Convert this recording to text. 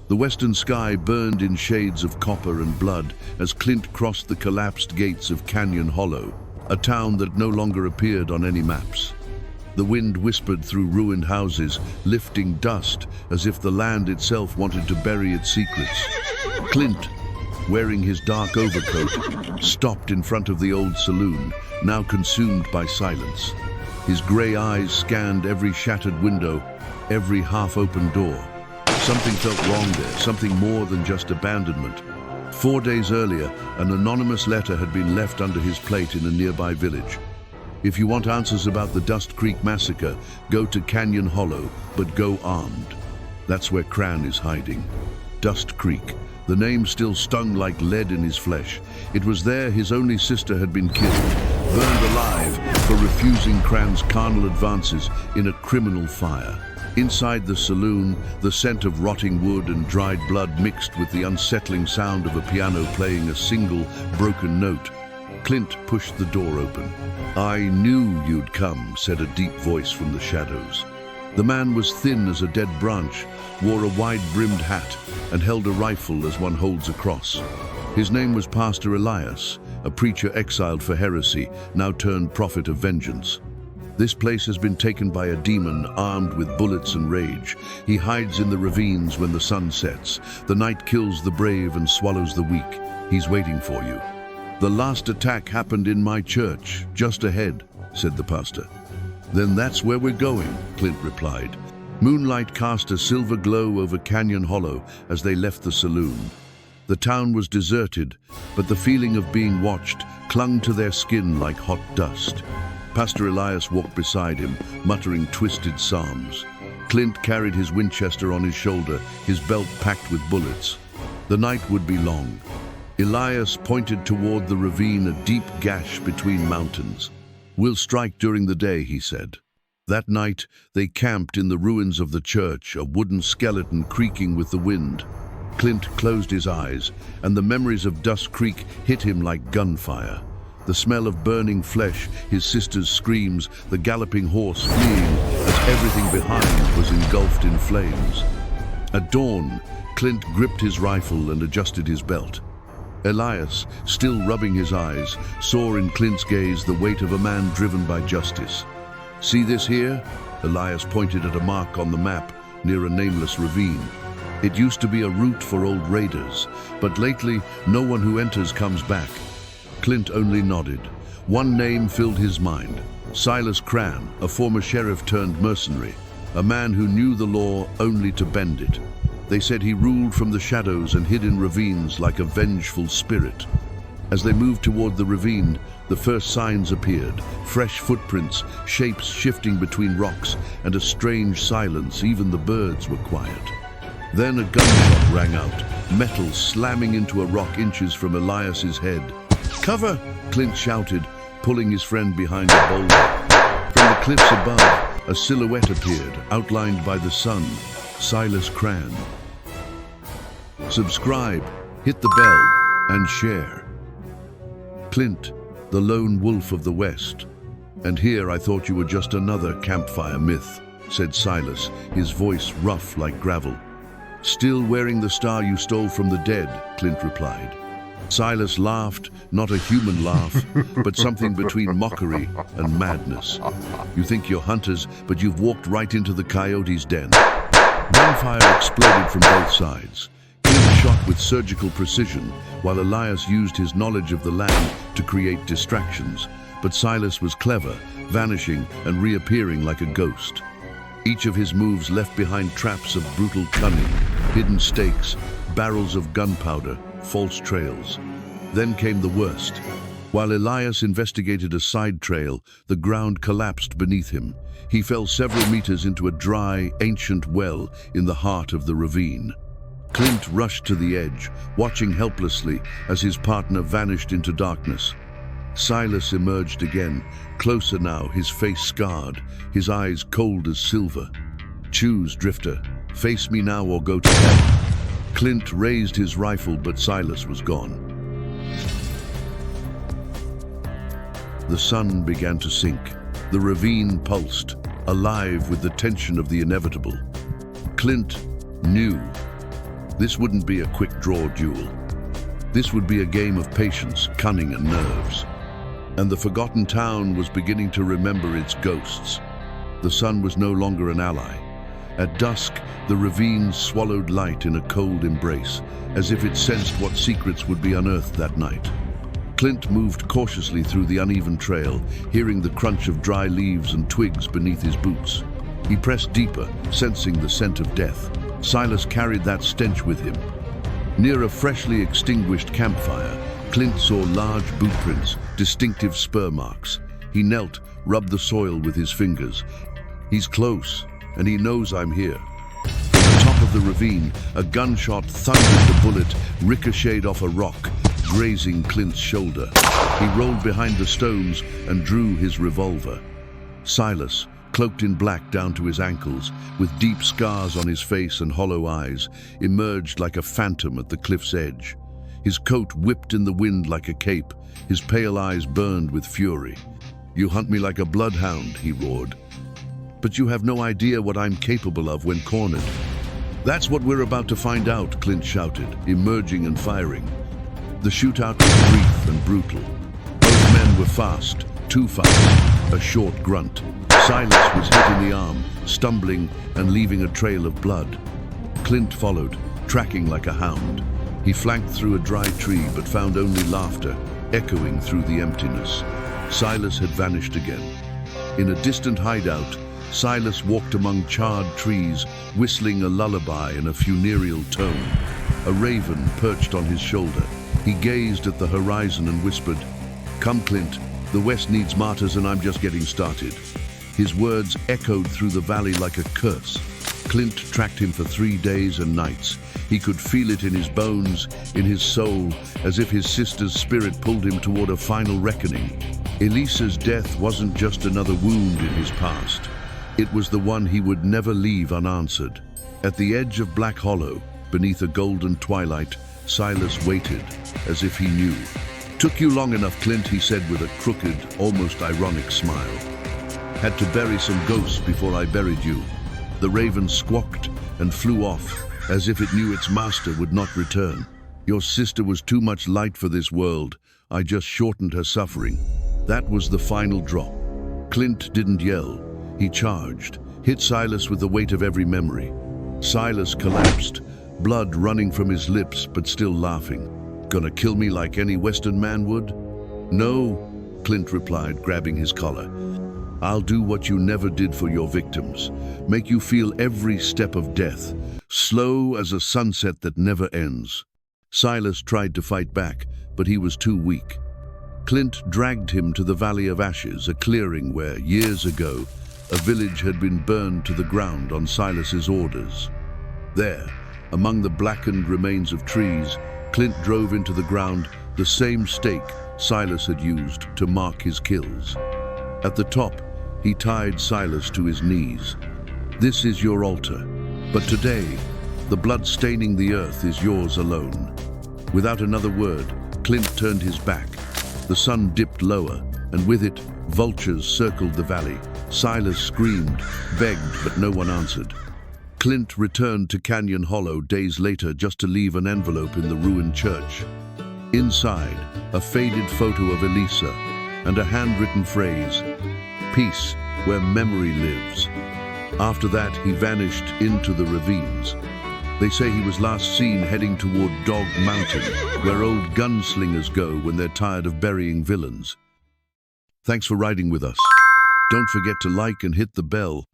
The western sky burned in shades of copper and blood as Clint crossed the collapsed gates of Canyon Hollow, a town that no longer appeared on any maps. The wind whispered through ruined houses, lifting dust as if the land itself wanted to bury its secrets. Clint, wearing his dark overcoat, stopped in front of the old saloon, now consumed by silence. His gray eyes scanned every shattered window, every half-open door. Something felt wrong there, something more than just abandonment. 4 days earlier, an anonymous letter had been left under his plate in a nearby village. If you want answers about the Dust Creek massacre, go to Canyon Hollow, but go armed. That's where Cran is hiding. Dust Creek. The name still stung like lead in his flesh. It was there his only sister had been killed, burned alive for refusing Cran's carnal advances in a criminal fire. Inside the saloon, the scent of rotting wood and dried blood mixed with the unsettling sound of a piano playing a single, broken note. Clint pushed the door open. "I knew you'd come," said a deep voice from the shadows. The man was thin as a dead branch, wore a wide-brimmed hat, and held a rifle as one holds a cross. His name was Pastor Elias, a preacher exiled for heresy, now turned prophet of vengeance. "This place has been taken by a demon armed with bullets and rage. He hides in the ravines when the sun sets. The night kills the brave and swallows the weak. He's waiting for you." "The last attack happened in my church, just ahead," said the pastor. "Then that's where we're going," Clint replied. Moonlight cast a silver glow over Canyon Hollow as they left the saloon. The town was deserted, but the feeling of being watched clung to their skin like hot dust. Pastor Elias walked beside him, muttering twisted psalms. Clint carried his Winchester on his shoulder, his belt packed with bullets. The night would be long. Elias pointed toward the ravine, a deep gash between mountains. "We'll strike during the day," he said. That night, they camped in the ruins of the church, a wooden skeleton creaking with the wind. Clint closed his eyes, and the memories of Dust Creek hit him like gunfire. The smell of burning flesh, his sister's screams, the galloping horse fleeing as everything behind was engulfed in flames. At dawn, Clint gripped his rifle and adjusted his belt. Elias, still rubbing his eyes, saw in Clint's gaze the weight of a man driven by justice. "See this here?" Elias pointed at a mark on the map near a nameless ravine. "It used to be a route for old raiders, but lately no one who enters comes back." Clint only nodded. One name filled his mind: Silas Cran, a former sheriff turned mercenary, a man who knew the law only to bend it. They said he ruled from the shadows and hid in ravines like a vengeful spirit. As they moved toward the ravine, the first signs appeared: fresh footprints, shapes shifting between rocks, and a strange silence. Even the birds were quiet. Then a gunshot rang out, metal slamming into a rock inches from Elias's head. "Cover!" Clint shouted, pulling his friend behind a boulder. From the cliffs above, a silhouette appeared, outlined by the sun: Silas Cran. Subscribe, hit the bell, and share. Clint, the lone wolf of the West. "And here I thought you were just another campfire myth," said Silas, his voice rough like gravel. "Still wearing the star you stole from the dead," Clint replied. Silas laughed, not a human laugh, but something between mockery and madness. "You think you're hunters, but you've walked right into the coyote's den." Gunfire exploded from both sides. Clint shot with surgical precision, while Elias used his knowledge of the land to create distractions. But Silas was clever, vanishing and reappearing like a ghost. Each of his moves left behind traps of brutal cunning, hidden stakes, barrels of gunpowder, false trails. Then came the worst. While Elias investigated a side trail, the ground collapsed beneath him. He fell several meters into a dry, ancient well in the heart of the ravine. Clint rushed to the edge, watching helplessly as his partner vanished into darkness. Silas emerged again, closer now, his face scarred, his eyes cold as silver. "Choose, Drifter. Face me now or go to hell." Clint raised his rifle, but Silas was gone. The sun began to sink. The ravine pulsed, alive with the tension of the inevitable. Clint knew. This wouldn't be a quick draw duel. This would be a game of patience, cunning, and nerves. And the forgotten town was beginning to remember its ghosts. The sun was no longer an ally. At dusk, the ravines swallowed light in a cold embrace, as if it sensed what secrets would be unearthed that night. Clint moved cautiously through the uneven trail, hearing the crunch of dry leaves and twigs beneath his boots. He pressed deeper, sensing the scent of death. Silas carried that stench with him. Near a freshly extinguished campfire, Clint saw large boot prints, distinctive spur marks. He knelt, rubbed the soil with his fingers. He's close, and he knows I'm here. At the top of the ravine, a gunshot thundered. The bullet ricocheted off a rock, grazing Clint's shoulder. He rolled behind the stones and drew his revolver. Silas, cloaked in black down to his ankles, with deep scars on his face and hollow eyes, emerged like a phantom at the cliff's edge. His coat whipped in the wind like a cape, his pale eyes burned with fury. "You hunt me like a bloodhound," he roared. "But you have no idea what I'm capable of when cornered." "That's what we're about to find out," Clint shouted, emerging and firing. The shootout was brief and brutal. Both men were fast, too fast, a short grunt. Silas was hit in the arm, stumbling and leaving a trail of blood. Clint followed, tracking like a hound. He flanked through a dry tree but found only laughter, echoing through the emptiness. Silas had vanished again. In a distant hideout, Silas walked among charred trees, whistling a lullaby in a funereal tone. A raven perched on his shoulder. He gazed at the horizon and whispered, "Come, Clint, the West needs martyrs and I'm just getting started." His words echoed through the valley like a curse. Clint tracked him for 3 days and nights. He could feel it in his bones, in his soul, as if his sister's spirit pulled him toward a final reckoning. Elisa's death wasn't just another wound in his past. It was the one he would never leave unanswered. At the edge of Black Hollow, beneath a golden twilight, Silas waited, as if he knew. "Took you long enough, Clint," he said with a crooked, almost ironic smile. "Had to bury some ghosts before I buried you." The raven squawked and flew off, as if it knew its master would not return. "Your sister was too much light for this world. I just shortened her suffering." That was the final drop. Clint didn't yell. He charged, hit Silas with the weight of every memory. Silas collapsed, blood running from his lips but still laughing. "Gonna kill me like any Western man would?" "No," Clint replied, grabbing his collar. "I'll do what you never did for your victims. Make you feel every step of death, slow as a sunset that never ends." Silas tried to fight back, but he was too weak. Clint dragged him to the Valley of Ashes, a clearing where, years ago, a village had been burned to the ground on Silas's orders. There, among the blackened remains of trees, Clint drove into the ground the same stake Silas had used to mark his kills. At the top, he tied Silas to his knees. "This is your altar, but today, the blood staining the earth is yours alone." Without another word, Clint turned his back. The sun dipped lower, and with it, vultures circled the valley. Silas screamed, begged, but no one answered. Clint returned to Canyon Hollow days later just to leave an envelope in the ruined church. Inside, a faded photo of Elisa and a handwritten phrase, "Peace where memory lives." After that, he vanished into the ravines. They say he was last seen heading toward Dog Mountain, where old gunslingers go when they're tired of burying villains. Thanks for riding with us. Don't forget to like and hit the bell